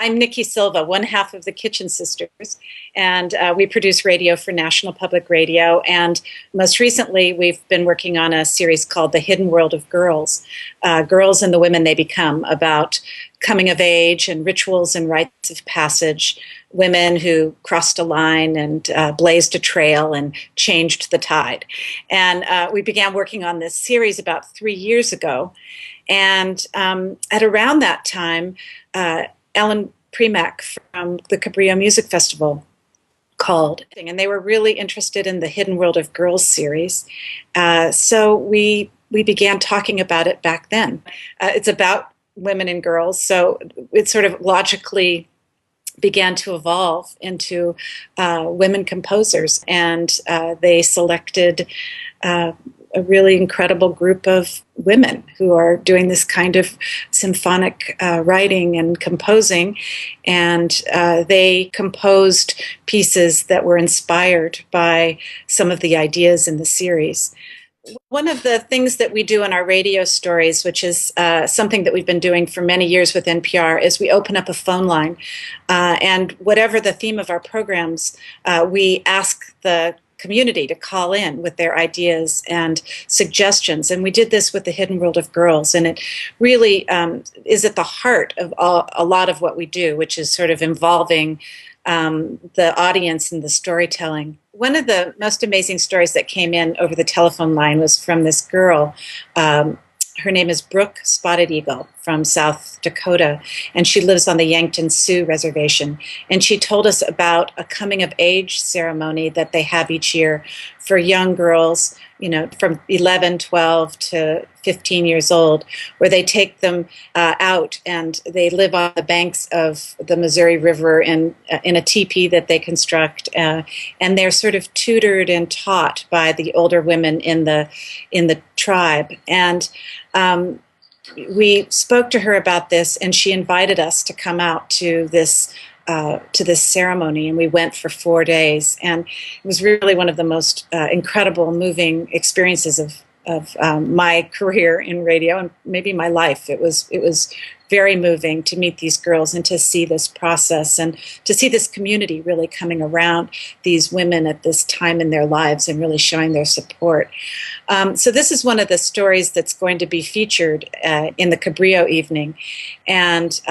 I'm Nikki Silva, one half of the Kitchen Sisters, and we produce radio for National Public Radio. And most recently, we've been working on a series called The Hidden World of Girls, Girls and the Women They Become, about coming of age and rituals and rites of passage, women who crossed a line and blazed a trail and changed the tide. And we began working on this series about 3 years ago. And at around that time, Ellen Premack from the Cabrillo Music Festival called, and they were really interested in the Hidden World of Girls series. So we began talking about it back then. It's about women and girls, so it sort of logically began to evolve into women composers, and they selected a really incredible group of women who are doing this kind of symphonic writing and composing, and they composed pieces that were inspired by some of the ideas in the series. One of the things that we do in our radio stories, which is something that we've been doing for many years with NPR, is we open up a phone line, and whatever the theme of our programs, we ask the community to call in with their ideas and suggestions. And we did this with the Hidden World of Girls, and it really is at the heart of a lot of what we do, which is sort of involving the audience and the storytelling. One of the most amazing stories that came in over the telephone line was from this girl. Her name is Brooke Spotted Eagle from South Dakota, and she lives on the Yankton Sioux Reservation. And she told us about a coming-of-age ceremony that they have each year for young girls, you know, from 11, 12 to 15 years old, where they take them out and they live on the banks of the Missouri River in a teepee that they construct, and they're sort of tutored and taught by the older women in the tribe. And we spoke to her about this, and she invited us to come out to this ceremony, and we went for 4 days, and it was really one of the most incredible, moving experiences of my career in radio and maybe my life. It was very moving to meet these girls and to see this process and to see this community really coming around these women at this time in their lives and really showing their support. So this is one of the stories that's going to be featured in the Cabrillo evening, and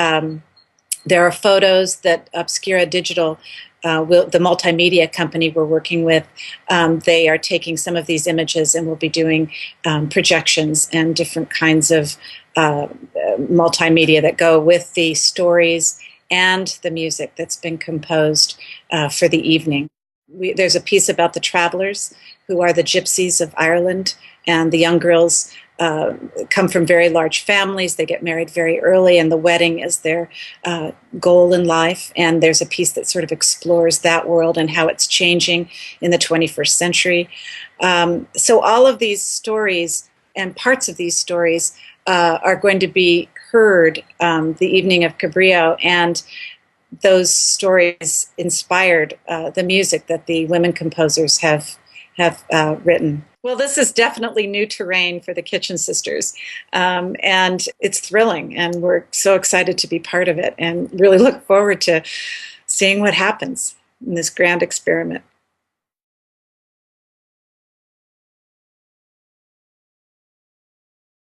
there are photos that Obscura Digital, the multimedia company we're working with, they are taking some of these images and will be doing projections and different kinds of multimedia that go with the stories and the music that's been composed for the evening. There's a piece about the travelers, who are the gypsies of Ireland, and the young girls come from very large families. They get married very early, and the wedding is their goal in life. And there's a piece that sort of explores that world and how it's changing in the 21st century. So all of these stories and parts of these stories are going to be heard the evening of Cabrillo, and those stories inspired the music that the women composers have written. Well, this is definitely new terrain for the Kitchen Sisters, and it's thrilling, and we're so excited to be part of it and really look forward to seeing what happens in this grand experiment.